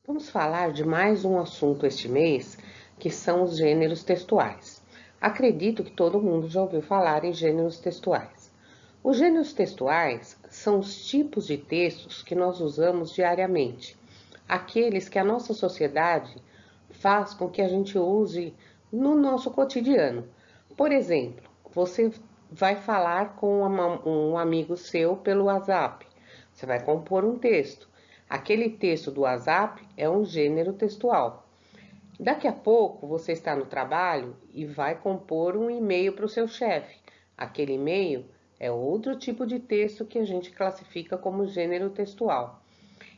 Vamos falar de mais um assunto este mês, que são os gêneros textuais. Acredito que todo mundo já ouviu falar em gêneros textuais. Os gêneros textuais são os tipos de textos que nós usamos diariamente, aqueles que a nossa sociedade faz com que a gente use no nosso cotidiano. Por exemplo, você vai falar com um amigo seu pelo WhatsApp, você vai compor um texto. Aquele texto do WhatsApp é um gênero textual. Daqui a pouco você está no trabalho e vai compor um e-mail para o seu chefe. Aquele e-mail é outro tipo de texto que a gente classifica como gênero textual.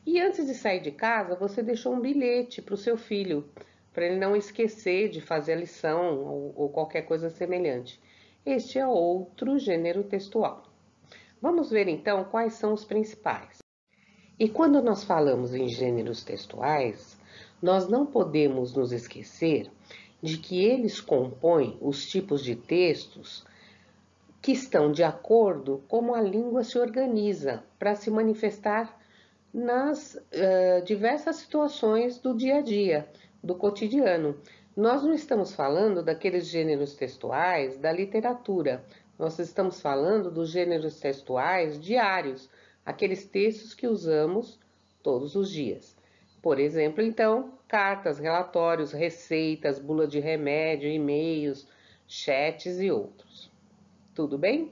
E antes de sair de casa, você deixou um bilhete para o seu filho, para ele não esquecer de fazer a lição ou qualquer coisa semelhante. Este é outro gênero textual. Vamos ver então quais são os principais. E quando nós falamos em gêneros textuais, nós não podemos nos esquecer de que eles compõem os tipos de textos que estão de acordo com como a língua se organiza para se manifestar nas diversas situações do dia a dia, do cotidiano. Nós não estamos falando daqueles gêneros textuais da literatura, nós estamos falando dos gêneros textuais diários, aqueles textos que usamos todos os dias. Por exemplo, então, cartas, relatórios, receitas, bula de remédio, e-mails, chats e outros. Tudo bem?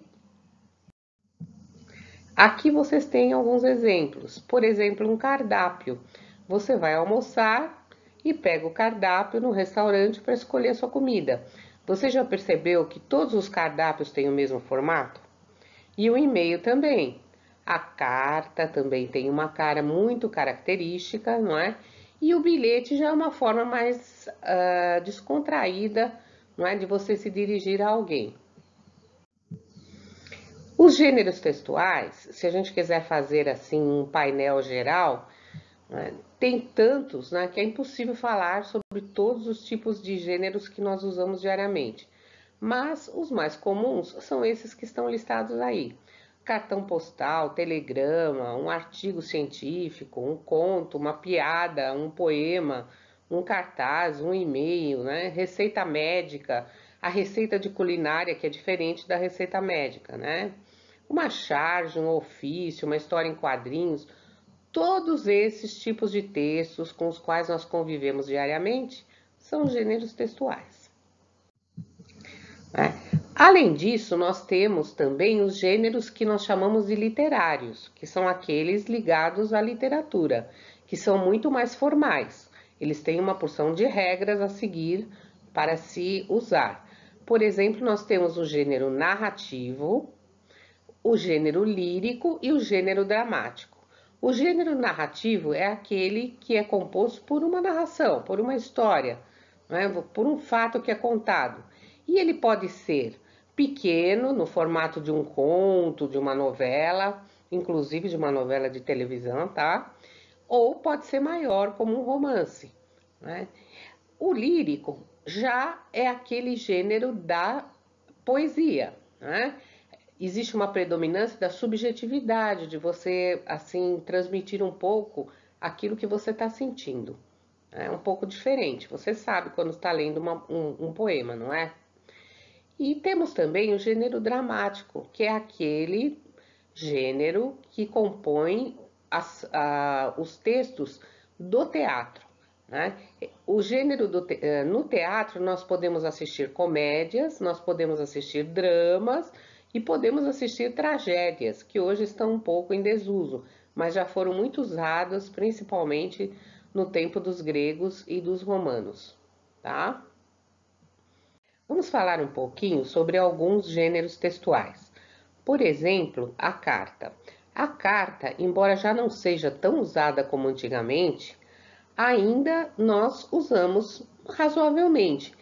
Aqui vocês têm alguns exemplos. Por exemplo, um cardápio. Você vai almoçar e pega o cardápio no restaurante para escolher a sua comida. Você já percebeu que todos os cardápios têm o mesmo formato? E o e-mail também. A carta também tem uma cara muito característica, não é? E o bilhete já é uma forma mais descontraída, não é, de você se dirigir a alguém. Os gêneros textuais, se a gente quiser fazer assim um painel geral, né, tem tantos, né, que é impossível falar sobre todos os tipos de gêneros que nós usamos diariamente. Mas os mais comuns são esses que estão listados aí: cartão postal, telegrama, um artigo científico, um conto, uma piada, um poema, um cartaz, um e-mail, né? Receita médica, a receita de culinária, que é diferente da receita médica, né? Uma charge, um ofício, uma história em quadrinhos, todos esses tipos de textos com os quais nós convivemos diariamente são gêneros textuais, né? Além disso, nós temos também os gêneros que nós chamamos de literários, que são aqueles ligados à literatura, que são muito mais formais. Eles têm uma porção de regras a seguir para se usar. Por exemplo, nós temos o gênero narrativo, o gênero lírico e o gênero dramático. O gênero narrativo é aquele que é composto por uma narração, por uma história, né, por um fato que é contado. E ele pode ser pequeno, no formato de um conto, de uma novela, inclusive de uma novela de televisão, tá? Ou pode ser maior, como um romance, né? O lírico já é aquele gênero da poesia, né? Existe uma predominância da subjetividade, de você, assim, transmitir um pouco aquilo que você está sentindo. É um pouco diferente. Você sabe quando está lendo um poema, não é? E temos também o gênero dramático, que é aquele gênero que compõe os textos do teatro, né? O gênero no teatro nós podemos assistir comédias, nós podemos assistir dramas e podemos assistir tragédias, que hoje estão um pouco em desuso, mas já foram muito usadas, principalmente no tempo dos gregos e dos romanos, tá? Vamos falar um pouquinho sobre alguns gêneros textuais. Por exemplo, a carta. A carta, embora já não seja tão usada como antigamente, ainda nós usamos razoavelmente,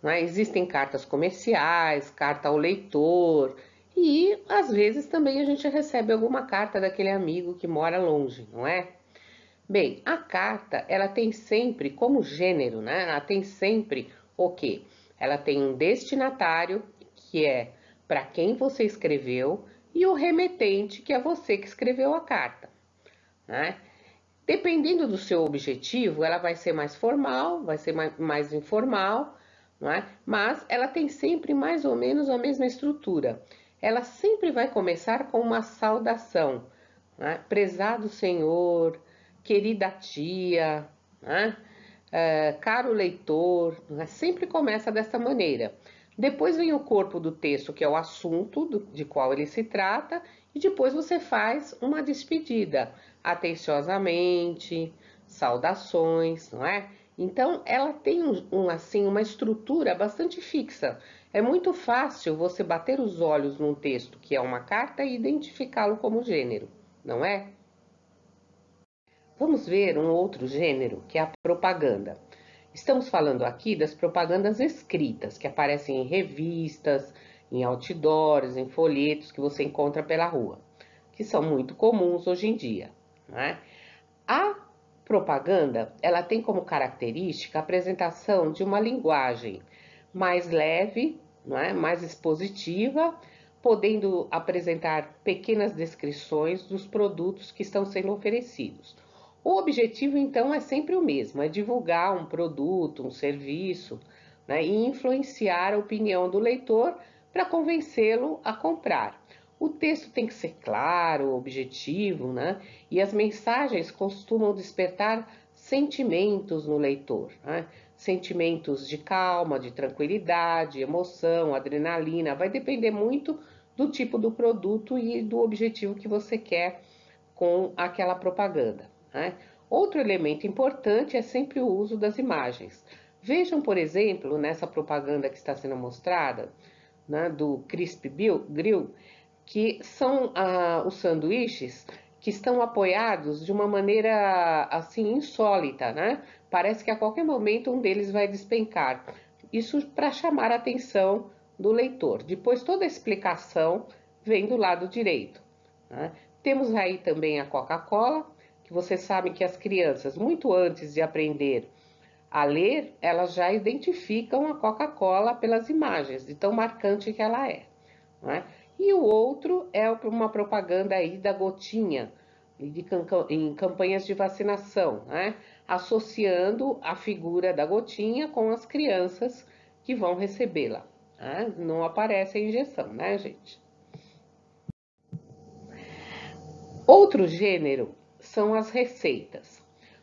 né? Existem cartas comerciais, carta ao leitor, e às vezes também a gente recebe alguma carta daquele amigo que mora longe, não é? Bem, a carta, ela tem sempre como gênero, né? Ela tem sempre o quê? Ela tem um destinatário, que é para quem você escreveu, e o remetente, que é você que escreveu a carta, né? Dependendo do seu objetivo, ela vai ser mais formal, vai ser mais informal, não é? Mas ela tem sempre mais ou menos a mesma estrutura. Ela sempre vai começar com uma saudação, né? Prezado senhor, querida tia, né? Caro leitor, né? Sempre começa dessa maneira. Depois vem o corpo do texto, que é o assunto de qual ele se trata, e depois você faz uma despedida, atenciosamente, saudações, não é? Então, ela tem assim, uma estrutura bastante fixa. É muito fácil você bater os olhos num texto que é uma carta e identificá-lo como gênero, não é? Vamos ver um outro gênero, que é a propaganda. Estamos falando aqui das propagandas escritas, que aparecem em revistas, em outdoors, em folhetos que você encontra pela rua, que são muito comuns hoje em dia, né? A propaganda, ela tem como característica a apresentação de uma linguagem mais leve, não é? Mais expositiva, podendo apresentar pequenas descrições dos produtos que estão sendo oferecidos. O objetivo, então, é sempre o mesmo, é divulgar um produto, um serviço, né, e influenciar a opinião do leitor para convencê-lo a comprar. O texto tem que ser claro, objetivo, né? E as mensagens costumam despertar sentimentos no leitor, né? Sentimentos de calma, de tranquilidade, emoção, adrenalina. Vai depender muito do tipo do produto e do objetivo que você quer com aquela propaganda, né? Outro elemento importante é sempre o uso das imagens. Vejam, por exemplo, nessa propaganda que está sendo mostrada, né, do Crisp Grill, que são os sanduíches que estão apoiados de uma maneira assim insólita, né? Parece que a qualquer momento um deles vai despencar. Isso para chamar a atenção do leitor. Depois toda a explicação vem do lado direito, né? Temos aí também a Coca-Cola, que você sabe que as crianças, muito antes de aprender a ler, elas já identificam a Coca-Cola pelas imagens, de tão marcante que ela é, né? E o outro é uma propaganda aí da gotinha, em campanhas de vacinação, né? Associando a figura da gotinha com as crianças que vão recebê-la, né? Não aparece a injeção, né, gente? Outro gênero são as receitas.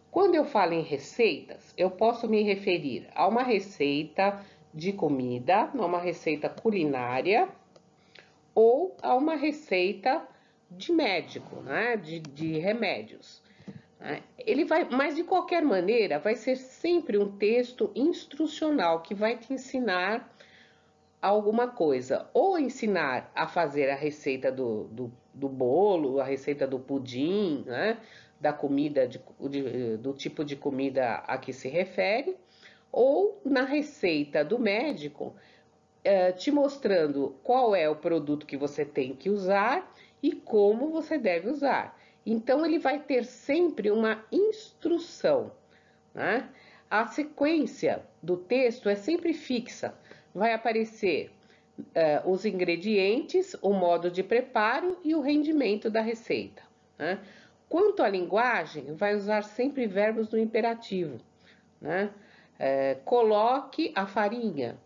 Quando eu falo em receitas, eu posso me referir a uma receita de comida, a uma receita culinária, ou a uma receita de médico, né? De remédios. Né? Ele vai, mas de qualquer maneira, vai ser sempre um texto instrucional que vai te ensinar alguma coisa, ou ensinar a fazer a receita do bolo, a receita do pudim, né? Da comida, do tipo de comida a que se refere, ou na receita do médico, te mostrando qual é o produto que você tem que usar e como você deve usar. Então, ele vai ter sempre uma instrução, né? A sequência do texto é sempre fixa. Vai aparecer os ingredientes, o modo de preparo e o rendimento da receita, né? Quanto à linguagem, vai usar sempre verbos no imperativo, né? Coloque a farinha,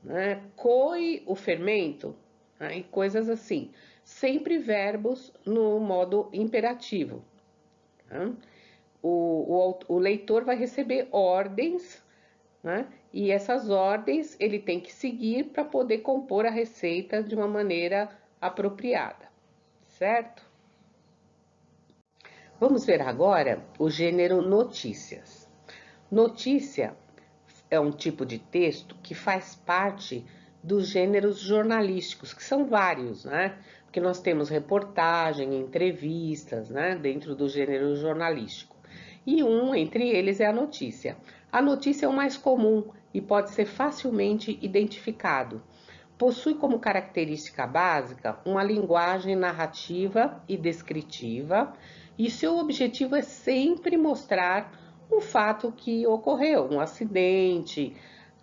né? Coe o fermento, né? E coisas assim. Sempre verbos no modo imperativo, né? O leitor vai receber ordens, né? E essas ordens ele tem que seguir para poder compor a receita de uma maneira apropriada, certo? Vamos ver agora o gênero notícias. Notícia é um tipo de texto que faz parte dos gêneros jornalísticos, que são vários, né? Porque nós temos reportagem, entrevistas, né? Dentro do gênero jornalístico. E um entre eles é a notícia. A notícia é o mais comum e pode ser facilmente identificado. Possui como característica básica uma linguagem narrativa e descritiva, e seu objetivo é sempre mostrar um fato que ocorreu, um acidente,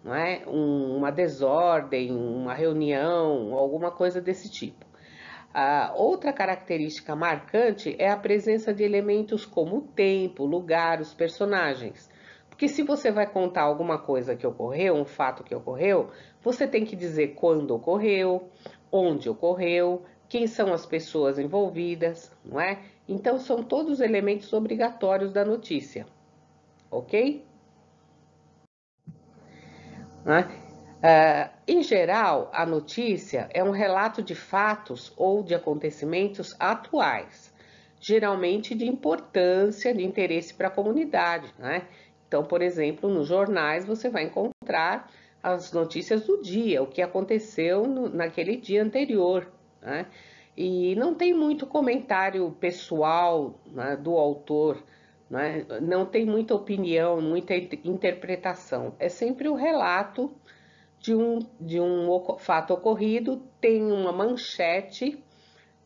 não é? Uma desordem, uma reunião, alguma coisa desse tipo. A outra característica marcante é a presença de elementos como o tempo, o lugar, os personagens. Porque se você vai contar alguma coisa que ocorreu, um fato que ocorreu, você tem que dizer quando ocorreu, onde ocorreu, quem são as pessoas envolvidas, não é? Então são todos elementos obrigatórios da notícia, ok? Né? Em geral, a notícia é um relato de fatos ou de acontecimentos atuais, geralmente de importância, de interesse para a comunidade, né? Então, por exemplo, nos jornais você vai encontrar as notícias do dia, o que aconteceu naquele dia anterior, né? E não tem muito comentário pessoal, né, do autor, né? Não tem muita opinião, muita interpretação. É sempre o relato de um fato ocorrido, tem uma manchete,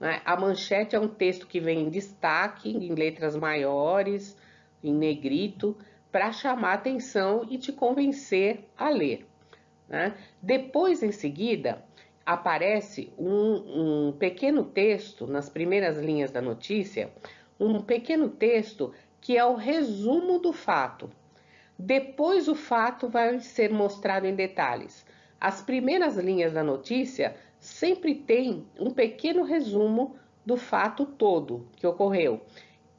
né? A manchete é um texto que vem em destaque, em letras maiores, em negrito, para chamar atenção e te convencer a ler, né? Depois, em seguida, aparece um pequeno texto, nas primeiras linhas da notícia, um pequeno texto que é o resumo do fato. Depois o fato vai ser mostrado em detalhes. As primeiras linhas da notícia sempre tem um pequeno resumo do fato todo que ocorreu.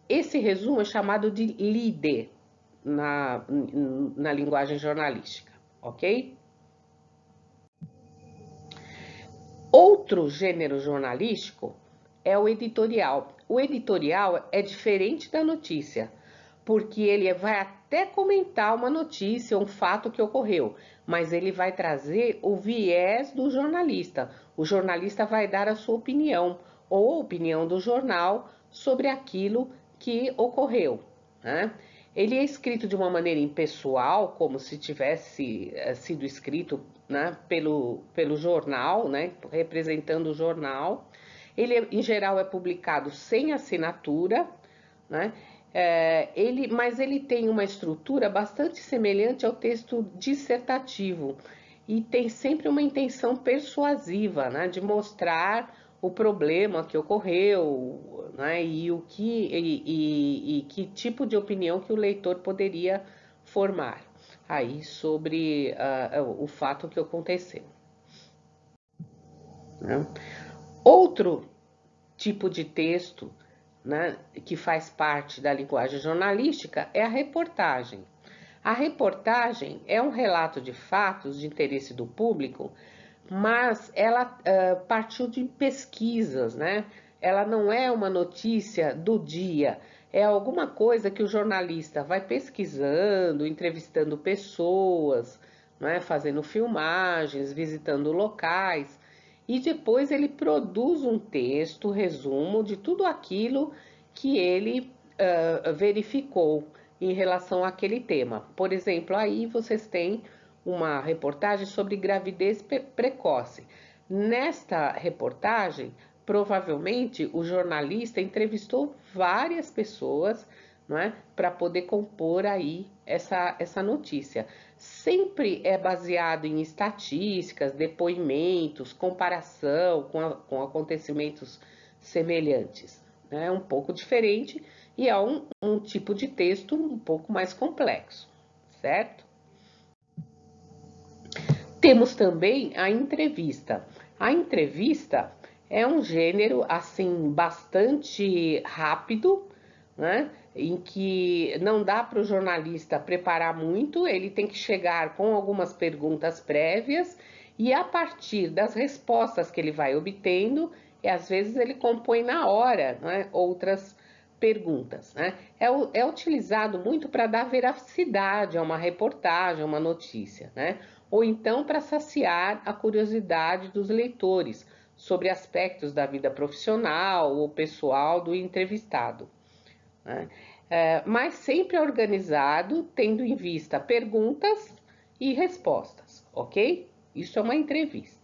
Esse resumo é chamado de lead na linguagem jornalística, ok? Outro gênero jornalístico é o editorial. O editorial é diferente da notícia, porque ele vai até comentar uma notícia, um fato que ocorreu, mas ele vai trazer o viés do jornalista. O jornalista vai dar a sua opinião, ou a opinião do jornal sobre aquilo que ocorreu, né? Ele é escrito de uma maneira impessoal, como se tivesse sido escrito, né, pelo jornal, né, representando o jornal. Ele, em geral, é publicado sem assinatura, né? Mas ele tem uma estrutura bastante semelhante ao texto dissertativo e tem sempre uma intenção persuasiva, né, de mostrar o problema que ocorreu, né, e que tipo de opinião que o leitor poderia formar aí sobre o fato que aconteceu, né? Outro tipo de texto, né, que faz parte da linguagem jornalística é a reportagem. A reportagem é um relato de fatos de interesse do público, mas ela partiu de pesquisas, né? Ela não é uma notícia do dia, é alguma coisa que o jornalista vai pesquisando, entrevistando pessoas, né? Fazendo filmagens, visitando locais, e depois ele produz um texto, resumo de tudo aquilo que ele verificou em relação àquele tema. Por exemplo, aí vocês têm uma reportagem sobre gravidez precoce. Nesta reportagem, provavelmente o jornalista entrevistou várias pessoas, não é, para poder compor aí essa notícia. Sempre é baseado em estatísticas, depoimentos, comparação com acontecimentos semelhantes. É um pouco diferente e é um tipo de texto um pouco mais complexo, certo? Temos também a entrevista. A entrevista é um gênero assim bastante rápido, né? Em que não dá para o jornalista preparar muito, ele tem que chegar com algumas perguntas prévias e a partir das respostas que ele vai obtendo, e às vezes ele compõe na hora, né, outras perguntas, né? É utilizado muito para dar veracidade a uma reportagem, a uma notícia, né? Ou então para saciar a curiosidade dos leitores sobre aspectos da vida profissional ou pessoal do entrevistado, né? Mas sempre organizado, tendo em vista perguntas e respostas, ok? Isso é uma entrevista.